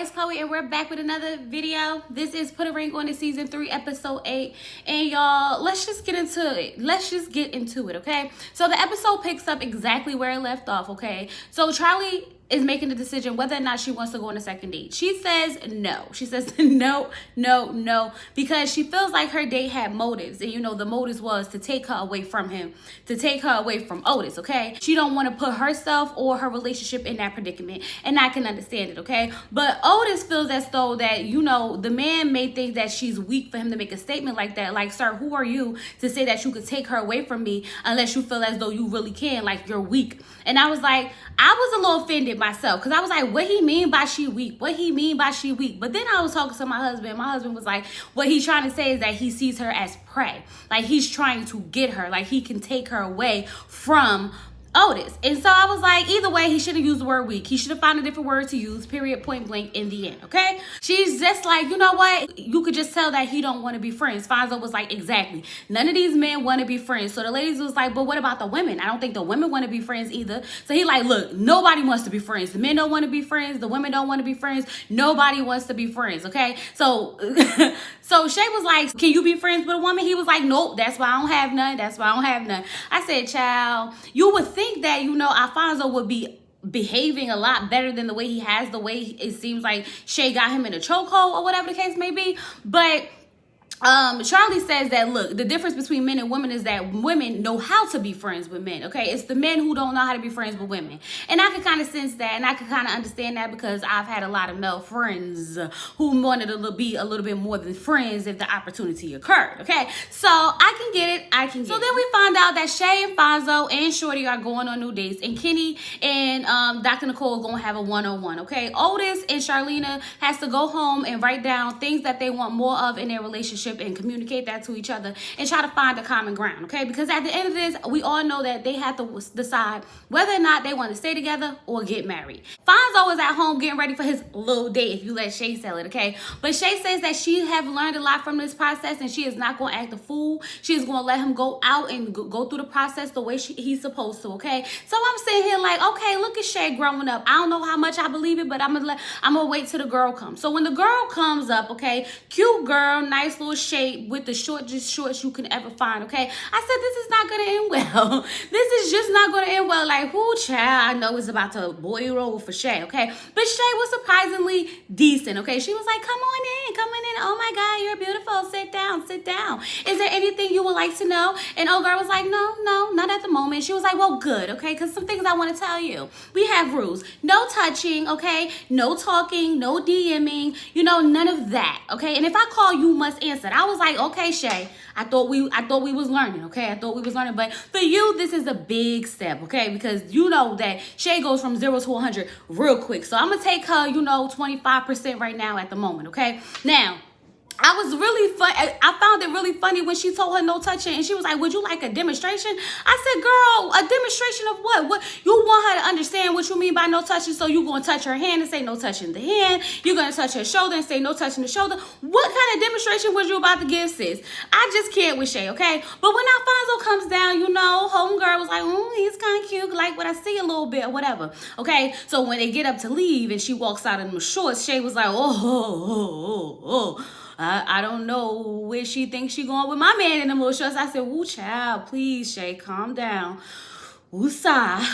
it's Chloe and we're back with another video. This is Put a Ring on It season 3 episode 8, and y'all, let's just get into it. Okay, so the episode picks up exactly where it left off. Okay, so Charlie is making the decision whether or not she wants to go on a second date. She says no. She says no, because she feels like her date had motives, and the motives was to take her away from him, to take her away from Otis. Okay, she don't want to put herself or her relationship in that predicament, and I can understand it. Okay, but Otis feels as though that the man may think that she's weak for him to make a statement like that. Like, sir, who are you to say that you could take her away from me unless you feel as though you really can? Like, you're weak. And I was like, I was a little offended myself, because I was like, what he mean by she weak? What he mean by she weak? But then I was talking to my husband. My husband was like, what he's trying to say is that he sees her as prey. Like, he's trying to get her. Like, he can take her away from Otis. And so I was like, either way, he should have used the word weak. He should have found a different word to use, period, point blank, in the end. Okay, she's just like, you know what, you could just tell that he don't want to be friends. Fonzo was like, exactly, none of these men want to be friends. So the ladies was like, but what about the women? I don't think the women want to be friends either. So he like, look, nobody wants to be friends. The men don't want to be friends, the women don't want to be friends, nobody wants to be friends. Okay, so so Shay was like, can you be friends with a woman? He was like, nope, that's why I don't have none. That's why I don't have none. I said, child, you would think that Alfonso would be behaving a lot better than the way he has, the way it seems like Shay got him in a chokehold or whatever the case may be. But Charlie says that, look, the difference between men and women is that women know how to be friends with men. Okay, it's the men who don't know how to be friends with women. And I can kind of sense that, and I can kind of understand that, because I've had a lot of male friends who wanted to be a little bit more than friends if the opportunity occurred. Okay, so I can get it. So then we find out that Shay and Fonzo and Shorty are going on new dates, and Kenny and Dr. Nicole are going to have a one-on-one. Okay, Otis and Charlena has to go home and write down things that they want more of in their relationship and communicate that to each other and try to find a common ground. Okay, because at the end of this, we all know that they have to decide whether or not they want to stay together or get married. Fonzo is at home getting ready for his little date, if you let Shay sell it. Okay, but Shay says that she have learned a lot from this process, and she is not going to act a fool. She is going to let him go out and go through the process the way he's supposed to. Okay, so I'm sitting here like, okay, look at Shay growing up. I don't know how much I believe it, but I'm gonna wait till the girl comes. So when the girl comes up, okay, cute girl, nice little shape with the shortest shorts you can ever find. Okay, I said, this is not gonna end well. This is just not gonna end well. Like, whoo, child, I know it's about to boil roll for Shay. Okay, but Shay was surprisingly decent. Okay, she was like, come on in. Oh my God, you're beautiful. Sit down. Is there anything you would like to know? And old girl was like, no, not at the moment. She was like, well, good. Okay, because some things I want to tell you. We have rules. No touching. Okay, no talking, no DMing. None of that. Okay, and if I call, you must answer. I was like, okay, Shay, I thought we was learning. Okay, I thought we was learning, but for you, this is a big step. Okay, because you know that Shay goes from 0 to 100 real quick. So I'm gonna take her, 25% right now at the moment. Okay, now, I was really fun. I found it really funny when she told her no touching, and she was like, would you like a demonstration? I said, girl, a demonstration of what? What you want her to understand what you mean by no touching? So you going to touch her hand and say no touching the hand. You're going to touch her shoulder and say no touching the shoulder. What kind of demonstration was you about to give, sis? I just can't with Shay, okay? But when Alfonso comes down, homegirl was like, he's kind of cute, like what I see a little bit or whatever, okay? So when they get up to leave and she walks out in the shorts, Shay was like, oh. I don't know where she thinks she going with my man in the little shorts. I said, woo, child, please, Shay, calm down. Woosah.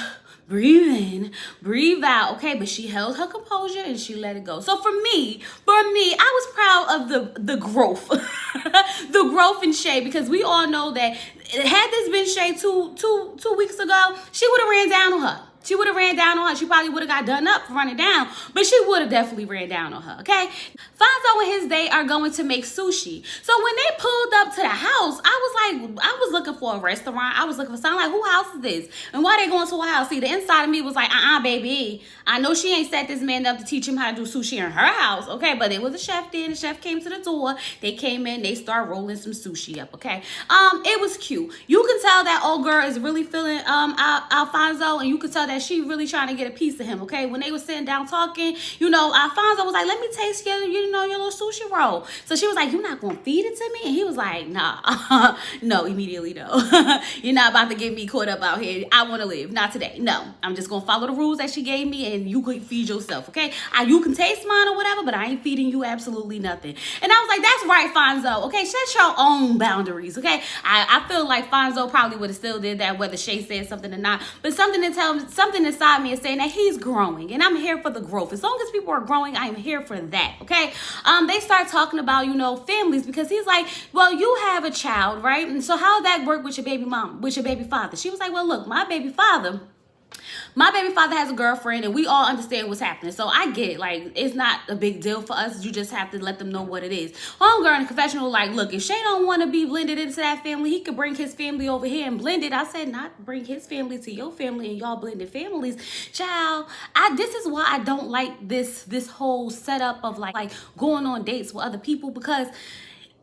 Breathe in, breathe out. Okay, but she held her composure and she let it go. So for me, I was proud of the growth. The growth in Shay, because we all know that had this been Shay two weeks ago, she would have ran down on her. She would have ran down on her. She probably would have got done up for running down, but she would have definitely ran down on her, okay? Fonzo and his date are going to make sushi. So when they pulled up to the house, I was looking for a restaurant. I was looking for something like, whose house is this? And why they going to a house? See, the inside of me was like, baby. I know she ain't set this man up to teach him how to do sushi in her house, okay? But there was a chef there, and the chef came to the door. They came in, they started rolling some sushi up, okay? It was cute. You can tell that old girl is really feeling Alfonso, and you can tell that that she really trying to get a piece of him, okay? When they were sitting down talking, you know, Alfonso was like, let me taste your, you know, your little sushi roll. So she was like, you're not going to feed it to me? And he was like, nah, no, immediately no. You're not about to get me caught up out here. I want to live. Not today. No, I'm just going to follow the rules that she gave me and you can feed yourself, okay? You can taste mine or whatever, but I ain't feeding you absolutely nothing. And I was like, that's right, Fonzo, okay? Set your own boundaries, okay? I feel like Fonzo probably would have still did that whether Shay said something or not, but something inside me is saying that he's growing, and I'm here for the growth. As long as people are growing, I am here for that, okay? They start talking about, you know, families, because he's like, well, you have a child, right? And so how that work with your baby mom, with your baby father? She was like, well, look, my baby father has a girlfriend and we all understand what's happening. So I get it. Like, it's not a big deal for us. You just have to let them know what it is. Homegirl in the confessional, like, look, if Shay don't want to be blended into that family, he could bring his family over here and blend it. I said, not bring his family to your family and y'all blended families. Child, this is why I don't like this whole setup of like going on dates with other people, because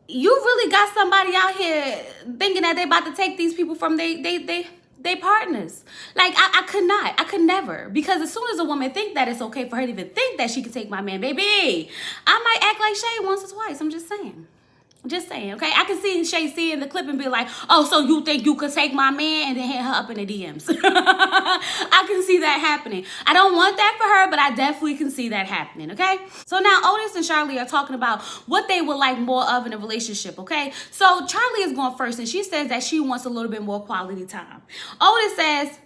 you really got somebody out here thinking that they about to take these people from they partners. Like, I could never. Because as soon as a woman think that it's okay for her to even think that she could take my man, baby, I might act like Shay once or twice. I'm just saying. Just saying, okay? I can see Shay seeing the clip and be like, oh, so you think you could take my man, and then hit her up in the DMs. I can see that happening. I don't want that for her, but I definitely can see that happening, okay? So now Otis and Charlie are talking about what they would like more of in a relationship, okay? So Charlie is going first, and she says that she wants a little bit more quality time. Otis says,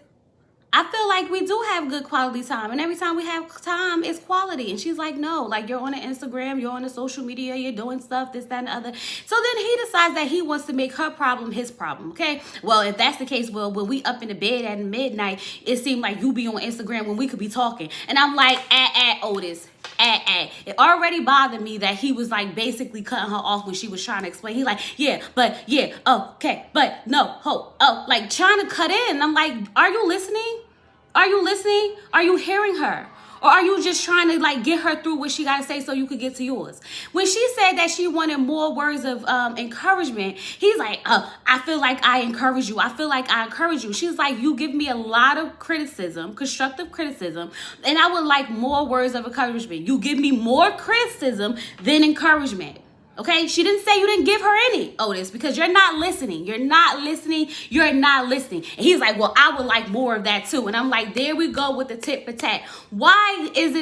I feel like we do have good quality time, and every time we have time, it's quality. And she's like, no, like, you're on the Instagram, you're on the social media, you're doing stuff, this, that, and the other. So then he decides that he wants to make her problem his problem, okay? Well, if that's the case, well, when we up in the bed at midnight, it seemed like you be on Instagram when we could be talking. And I'm like, Otis. It already bothered me that he was like basically cutting her off when she was trying to explain. He like, yeah, okay, but no, like trying to cut in. I'm like, are you listening? Are you listening? Are you hearing her? Or are you just trying to like get her through what she got to say so you could get to yours? When she said that she wanted more words of encouragement, he's like, I feel like I encourage you. I feel like I encourage you. She's like, you give me a lot of criticism, constructive criticism, and I would like more words of encouragement. You give me more criticism than encouragement. Okay, she didn't say you didn't give her any, Otis, because you're not listening. You're not listening. You're not listening. And he's like, well, I would like more of that too. And I'm like, there we go with the tit for tat. Why does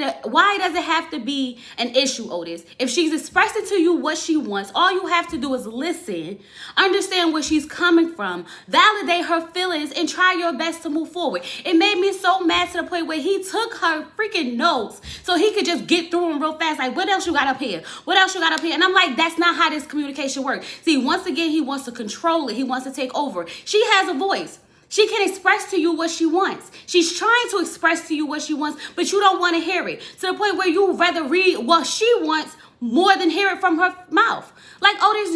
it have to be an issue, Otis? If she's expressing to you what she wants, all you have to do is listen, understand where she's coming from, validate her feelings, and try your best to move forward. It made me so mad to the point where he took her freaking notes so he could just get through them real fast. Like, what else you got up here? What else you got up here? And I'm like, that's not how this communication works. See, once again, he wants to control it. He wants to take over. She has a voice. She can express to you what she wants. She's trying to express to you what she wants, but you don't want to hear it. To the point where you rather read what she wants more than hear it from her mouth. Like, Otis,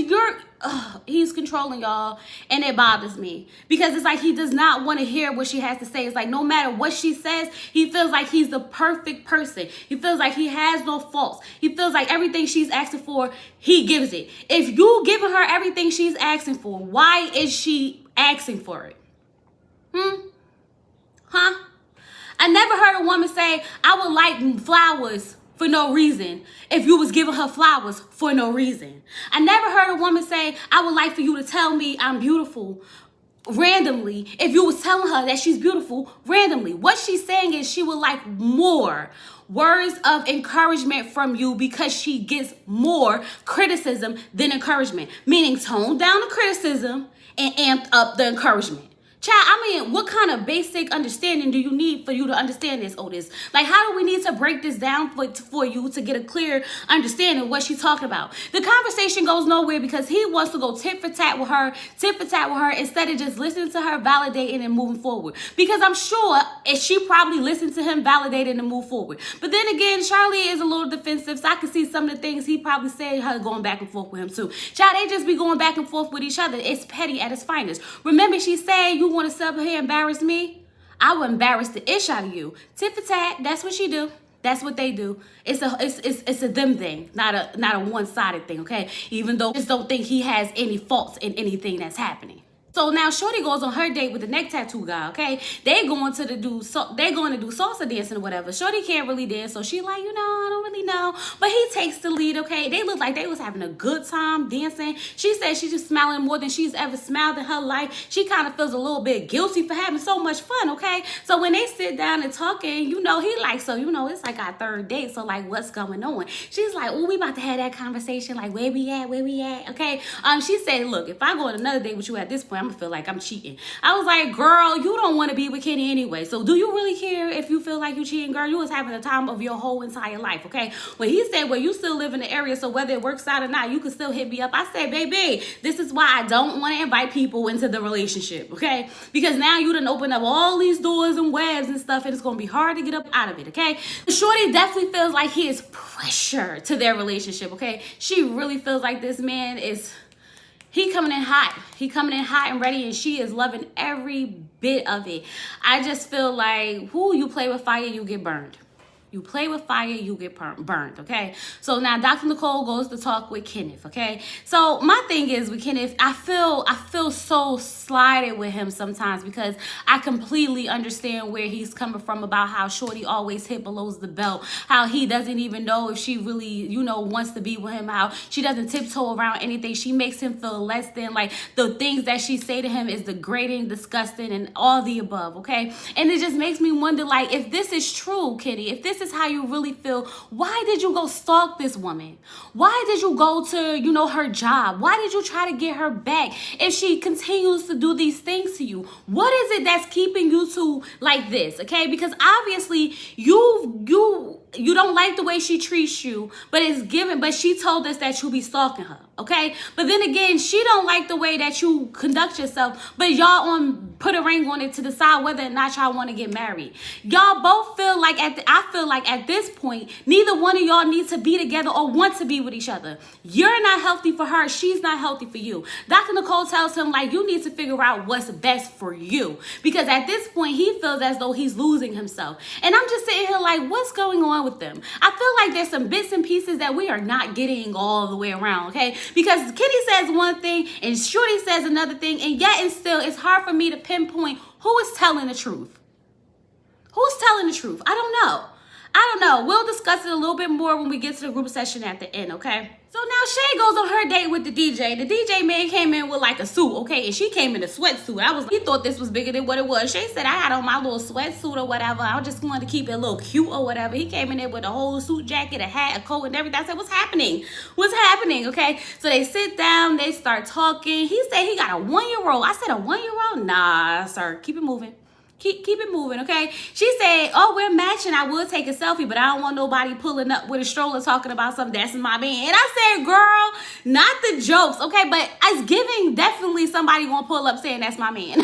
he's controlling y'all, and it bothers me because it's like he does not want to hear what she has to say. It's like no matter what she says, he feels like he's the perfect person. He feels like he has no faults. He feels like everything she's asking for, he gives it. If you giving her everything she's asking for, why is she asking for it? I never heard a woman say, I would like flowers for no reason if you was giving her flowers for no reason. I never heard a woman say, I would like for you to tell me I'm beautiful randomly if you was telling her that she's beautiful randomly. What she's saying is she would like more words of encouragement from you because she gets more criticism than encouragement. Meaning tone down the criticism and amp up the encouragement. Child, I mean, what kind of basic understanding do you need for you to understand this, Otis? Like, how do we need to break this down for you to get a clear understanding of what she's talking about? The conversation goes nowhere because he wants to go tit for tat with her, instead of just listening to her, validating and moving forward. Because I'm sure she probably listened to him, validated and move forward. But then again, Charlie is a little defensive, so I can see some of the things he probably said, her going back and forth with him too. Child, they just be going back and forth with each other. It's petty at its finest. Remember, she said, you want to sit up here and embarrass me? I would embarrass the ish out of you. Tit for tat, that's what she do. That's what they do. It's a them thing, not a one-sided thing, okay? Even though I just don't think he has any faults in anything that's happening. So now Shorty goes on her date with the neck tattoo guy, okay? They going to do salsa dancing or whatever. Shorty can't really dance, so she like, I don't really know. But he takes the lead, okay? They look like they was having a good time dancing. She said she's just smiling more than she's ever smiled in her life. She kind of feels a little bit guilty for having so much fun, okay? So when they sit down and talking, he like, so it's like our third date, so like what's going on? She's like, oh, we about to have that conversation, like where we at, okay? She said, look, if I go on another date with you at this point, I'm gonna feel like I'm cheating. I was like, girl, you don't want to be with Kenny anyway, so do you really care if you feel like you cheating? Girl, you was having the time of your whole entire life, okay? When he said, well, you still live in the area, so whether it works out or not, you can still hit me up. I said, baby, this is why I don't want to invite people into the relationship, okay? Because now you done open up all these doors and webs and stuff, and it's gonna be hard to get up out of it, okay? Shorty definitely feels like he is pressure to their relationship, okay? She really feels like this man is... He coming in hot. He coming in hot and ready, and she is loving every bit of it. I just feel like, you play with fire, you get burned. You play with fire, you get burned, okay? So now Dr. Nicole goes to talk with Kenneth, okay? So my thing is with Kenneth, I feel so slided with him sometimes because I completely understand where he's coming from about how Shorty always hit below the belt, how he doesn't even know if she really, wants to be with him, how she doesn't tiptoe around anything. She makes him feel less than, like the things that she say to him is degrading, disgusting, and all the above, okay? And it just makes me wonder, like, if this is true, Kitty, if this is how you really feel, why did you go stalk this woman? Why did you go to, her job? Why did you try to get her back if she continues to do these things to you? What is it that's keeping you two like this, okay? Because obviously you don't like the way she treats you, but she told us that you be stalking her, okay? But then again, she don't like the way that you conduct yourself, but y'all put a ring on it to decide whether or not y'all want to get married. Y'all both feel like I feel like at this point, neither one of y'all needs to be together or want to be with each other. You're not healthy for her. She's not healthy for you. Dr. Nicole tells him, like, you need to figure out what's best for you. Because at this point, he feels as though he's losing himself. And I'm just sitting here like, what's going on with them? I feel like there's some bits and pieces that we are not getting all the way around, okay? Because Kitty says one thing and Shorty says another thing, and yet and still, it's hard for me to pinpoint who is telling the truth. Who's telling the truth? I don't know. We'll discuss it a little bit more when we get to the group session at the end, okay? So now Shay goes on her date with the DJ. The DJ man came in with like a suit, okay? And she came in a sweatsuit. He thought this was bigger than what it was. Shay said, I had on my little sweatsuit or whatever. I just wanted to keep it a little cute or whatever. He came in there with a whole suit jacket, a hat, a coat, and everything. I said, what's happening? What's happening, okay? So they sit down. They start talking. He said he got a 1-year-old. I said, a 1-year-old? Nah, sir. Keep it moving. Keep it moving, okay? She said, oh, we're matching. I will take a selfie, but I don't want nobody pulling up with a stroller talking about something. That's my man. And I said, girl, not the jokes, okay? But it's giving definitely somebody gonna pull up saying that's my man.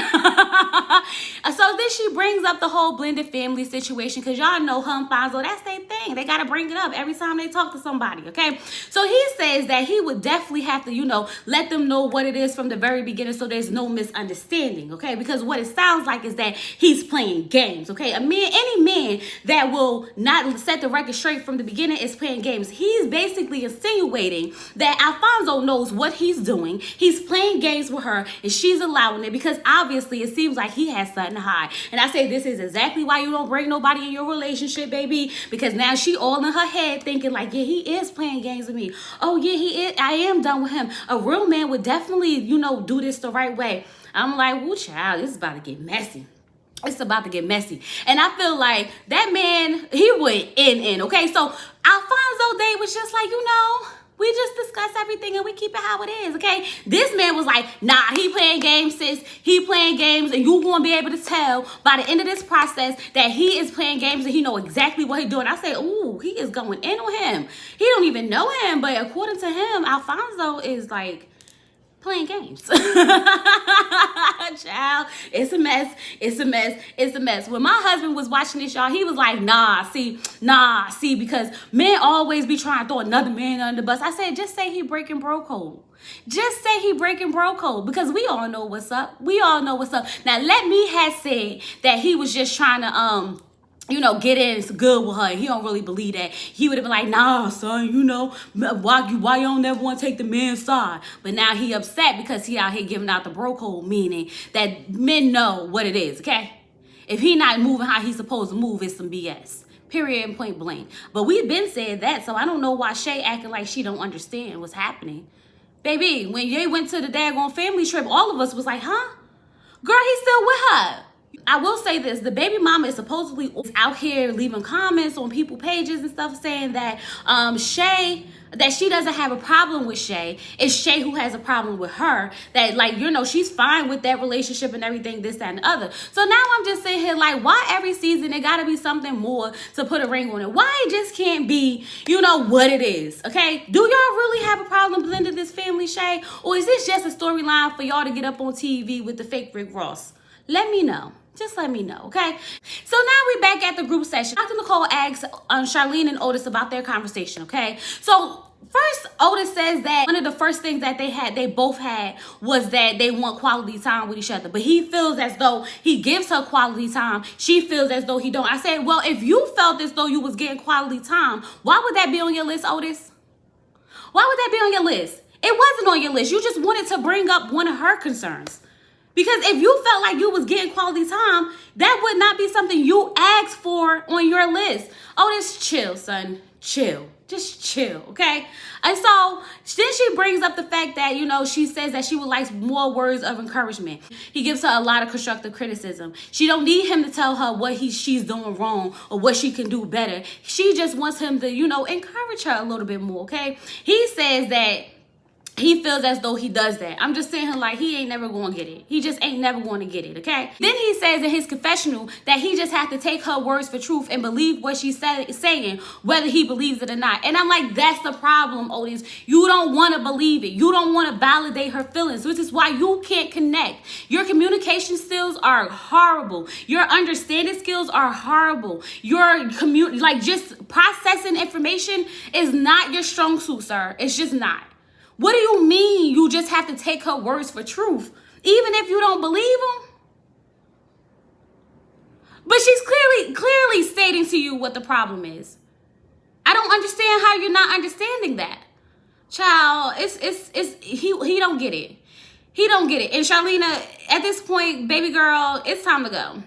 So then she brings up the whole blended family situation because y'all know her and Fonzo, that's their thing. They got to bring it up every time they talk to somebody, okay? So he says that he would definitely have to, let them know what it is from the very beginning so there's no misunderstanding, okay? Because what it sounds like is that he's playing games, okay? Any man that will not set the record straight from the beginning is playing games. He's basically insinuating that Alfonso knows what he's doing. He's playing games with her, and she's allowing it because obviously it seems like he has something to hide. And I say this is exactly why you don't bring nobody in your relationship, baby, because now she all in her head thinking like, yeah, he is playing games with me. Oh, yeah, he is. I am done with him. A real man would definitely, do this the right way. I'm like, woo, child, this is about to get messy. It's about to get messy. And I feel like that man, he went in, okay? So Alfonso Day was just like, we just discuss everything and we keep it how it is, okay? This man was like, nah, he playing games, sis. He playing games, and you gonna be able to tell by the end of this process that he is playing games and he know exactly what he's doing. I say, ooh, he is going in on him. He don't even know him, but according to him, Alfonso is like playing games. Child, it's a mess. When my husband was watching this, y'all, he was like, nah, see, because men always be trying to throw another man under the bus. I said, just say he breaking bro code. Just say he breaking bro code because we all know what's up. Now, let me have said that he was just trying to, get in good with her. He don't really believe that. He would have been like, nah, son, why you don't never want to take the man's side? But now he upset because he out here giving out the bro code, meaning that men know what it is, okay? If he not moving how he's supposed to move, it's some BS. Period and point blank. But we've been saying that, so I don't know why Shay acting like she don't understand what's happening. Baby, when they went to the daggone family trip, all of us was like, huh? Girl, he's still with her. I will say this, the baby mama is supposedly out here leaving comments on people's pages and stuff saying that she doesn't have a problem with Shay. It's Shay who has a problem with her. That she's fine with that relationship and everything, this, that, and the other. So now I'm just sitting here like, why every season it gotta be something more to put a ring on it? Why it just can't be, what it is, okay? Do y'all really have a problem blending this family, Shay? Or is this just a storyline for y'all to get up on TV with the fake Rick Ross? Let me know. Just let me know, okay? So now we back at the group session. Dr. Nicole asks Charlene and Otis about their conversation, okay? So first, Otis says that one of the first things that they both had was that they want quality time with each other. But he feels as though he gives her quality time. She feels as though he don't. I said, well, if you felt as though you was getting quality time, why would that be on your list, Otis? Why would that be on your list? It wasn't on your list. You just wanted to bring up one of her concerns. Because if you felt like you was getting quality time, that would not be something you asked for on your list. Oh, just chill, son. Chill. Just chill, okay? And so then she brings up the fact that, she says that she would like more words of encouragement. He gives her a lot of constructive criticism. She don't need him to tell her what she's doing wrong or what she can do better. She just wants him to, encourage her a little bit more, okay? He says that he feels as though he does that. I'm just saying like he ain't never going to get it. He just ain't never going to get it, okay? Then he says in his confessional that he just has to take her words for truth and believe what she's saying, whether he believes it or not. And I'm like, that's the problem, Otis. You don't want to believe it. You don't want to validate her feelings, which is why you can't connect. Your communication skills are horrible. Your understanding skills are horrible. Your just processing information is not your strong suit, sir. It's just not. What do you mean you just have to take her words for truth, even if you don't believe them? But she's clearly stating to you what the problem is. I don't understand how you're not understanding that. Child, he don't get it. He don't get it. And Charlena, at this point, baby girl, it's time to go.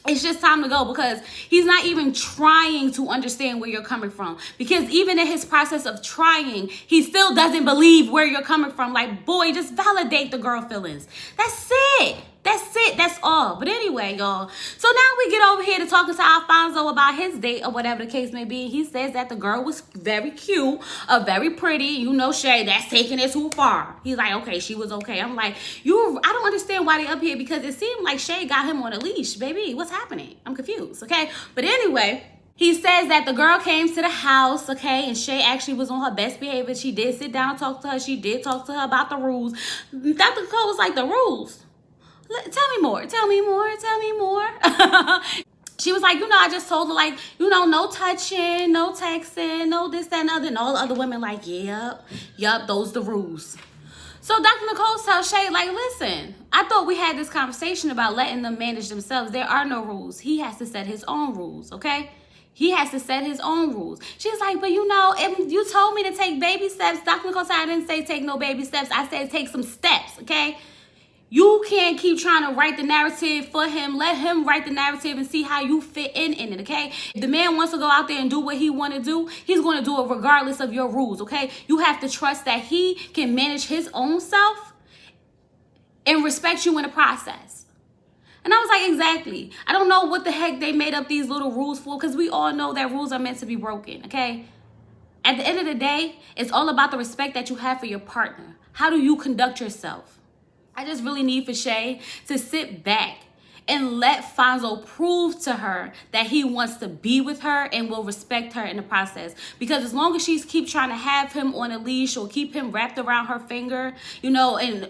It's just time to go because he's not even trying to understand where you're coming from. Because even in his process of trying, he still doesn't believe where you're coming from. Like, boy, just validate the girl feelings. That's it. That's it. That's all. But anyway, y'all. So now we get over here to talking to Alfonso about his date or whatever the case may be. He says that the girl was very cute, very pretty. Shay, that's taking it too far. He's like, okay, she was okay. I'm like, I don't understand why they up here because it seemed like Shay got him on a leash. Baby, what's happening? I'm confused, okay? But anyway, he says that the girl came to the house, okay, and Shay actually was on her best behavior. She did sit down and talk to her. She did talk to her about the rules. Dr. Nicole was like, the rules? Tell me more. She was like, I just told her, like, no touching, no texting, no this, that, and other. And all the other women like, yep, those the rules. So Dr. Nicole tells Shay, like, listen, I thought we had this conversation about letting them manage themselves. There are no rules. He has to set his own rules, okay? He has to set his own rules. She's like, but if you told me to take baby steps. Dr. Nicole said, I didn't say take no baby steps. I said take some steps, okay? You can't keep trying to write the narrative for him. Let him write the narrative and see how you fit in it, okay? If the man wants to go out there and do what he want to do, he's going to do it regardless of your rules, okay? You have to trust that he can manage his own self and respect you in the process. And I was like, exactly. I don't know what the heck they made up these little rules for because we all know that rules are meant to be broken, okay? At the end of the day, it's all about the respect that you have for your partner. How do you conduct yourself? I just really need for Shay to sit back and let Fonzo prove to her that he wants to be with her and will respect her in the process. Because as long as she's keep trying to have him on a leash or keep him wrapped around her finger, and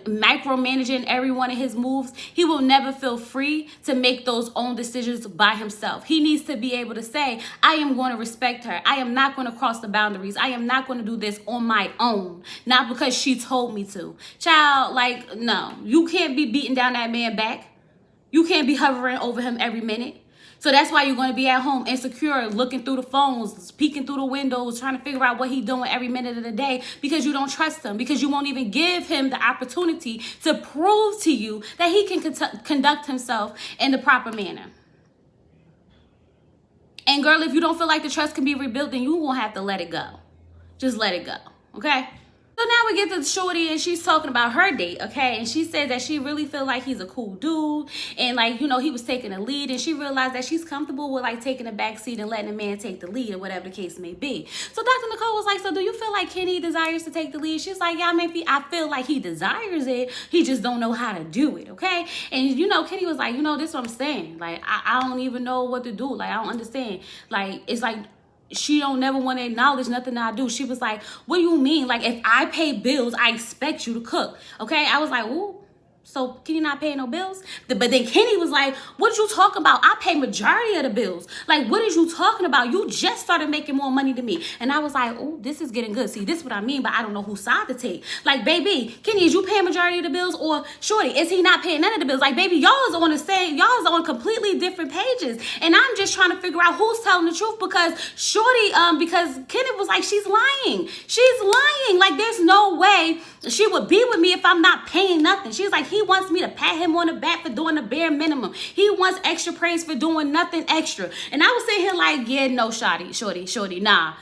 micromanaging every one of his moves, he will never feel free to make those own decisions by himself. He needs to be able to say, I am going to respect her. I am not going to cross the boundaries. I am not going to do this on my own, not because she told me to. Child, like, no, you can't be beating down that man back. You can't be hovering over him every minute. So that's why you're going to be at home insecure, looking through the phones, peeking through the windows, trying to figure out what he's doing every minute of the day, because you don't trust him, because you won't even give him the opportunity to prove to you that he can conduct himself in the proper manner. And girl, if you don't feel like the trust can be rebuilt, then you won't have to let it go. Just let it go, okay? So now we get to Shorty, and she's talking about her date, okay? And she said that she really feel like he's a cool dude, and like, you know, he was taking a lead, and she realized that she's comfortable with like taking a back seat and letting a man take the lead, or whatever the case may be. So Dr. Nicole was like, so do you feel like Kenny desires to take the lead? She's like, yeah, I feel like he desires it. He just don't know how to do it, okay? And you know, Kenny was like, you know, this is what I'm saying. Like, I don't even know what to do. Like, I don't understand. Like, it's like, she don't never want to acknowledge nothing I do. She was like, what do you mean? Like, if I pay bills, I expect you to cook. Okay? I was like, ooh, so Kenny not paying no bills? But then Kenny was like, what did you talking about? I pay majority of the bills. Like, what is you talking about? You just started making more money than me. And I was like, oh, this is getting good. See, this is what I mean, but I don't know whose side to take. Like, baby, Kenny, is you paying majority of the bills? Or Shorty, is he not paying none of the bills? Like, baby, y'all is on completely different pages. And I'm just trying to figure out who's telling the truth, because Shorty, because Kenny was like, she's lying. She's lying. Like, there's no way she would be with me if I'm not paying nothing. She's like, he wants me to pat him on the back for doing the bare minimum. He wants extra praise for doing nothing extra. And I was sitting here like, yeah, no, shorty, nah,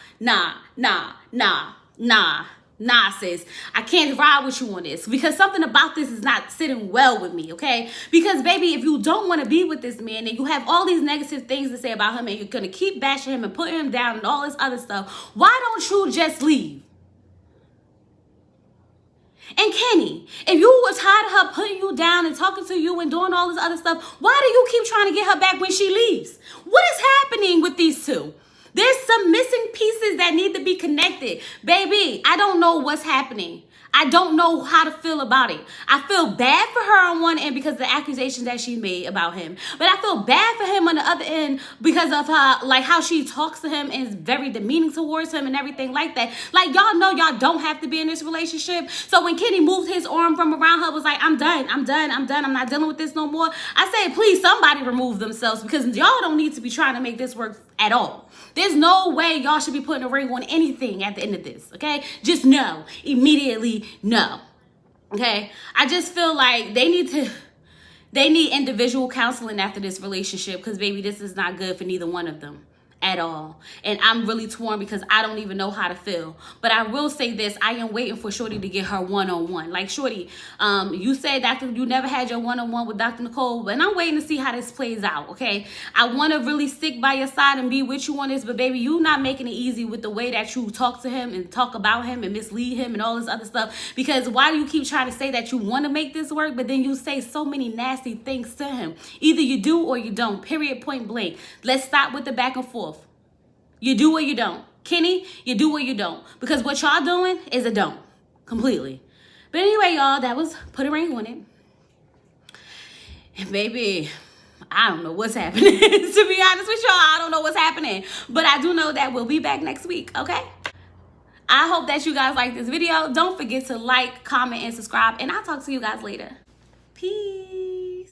sis. I can't ride with you on this, because something about this is not sitting well with me, okay? Because, baby, if you don't want to be with this man and you have all these negative things to say about him and you're going to keep bashing him and putting him down and all this other stuff, why don't you just leave? And Kenny, if you were tired of her putting you down and talking to you and doing all this other stuff, why do you keep trying to get her back when she leaves? What is happening with these two? There's some missing pieces that need to be connected. Baby, I don't know what's happening. I don't know how to feel about it. I feel bad for her on one end because of the accusations that she made about him. But I feel bad for him on the other end because of her, like, how she talks to him and is very demeaning towards him and everything like that. Like, y'all know y'all don't have to be in this relationship. So when Kenny moved his arm from around her, was like, I'm done. I'm not dealing with this no more. I said, please, somebody remove themselves, because y'all don't need to be trying to make this work at all. There's no way y'all should be putting a ring on anything at the end of this, okay? Just no. Immediately no. Okay? I just feel like they need individual counseling after this relationship, because, baby, this is not good for neither one of them at all. And I'm really torn because I don't even know how to feel. But I will say this, I am waiting for Shorty to get her one-on-one. Like, Shorty, you said you never had your one-on-one with Dr. Nicole, and I'm waiting to see how this plays out, okay? I want to really stick by your side and be with you on this, but baby, you not making it easy with the way that you talk to him and talk about him and mislead him and all this other stuff. Because why do you keep trying to say that you want to make this work, but then you say so many nasty things to him? Either you do or you don't, period, point blank. Let's stop with the back and forth. You do or you don't. Kenny, you do or you don't. Because what y'all doing is a don't. Completely. But anyway, y'all, that was Put a Ring on It. And baby, I don't know what's happening. To be honest with y'all, I don't know what's happening. But I do know that we'll be back next week, okay? I hope that you guys like this video. Don't forget to like, comment, and subscribe. And I'll talk to you guys later. Peace.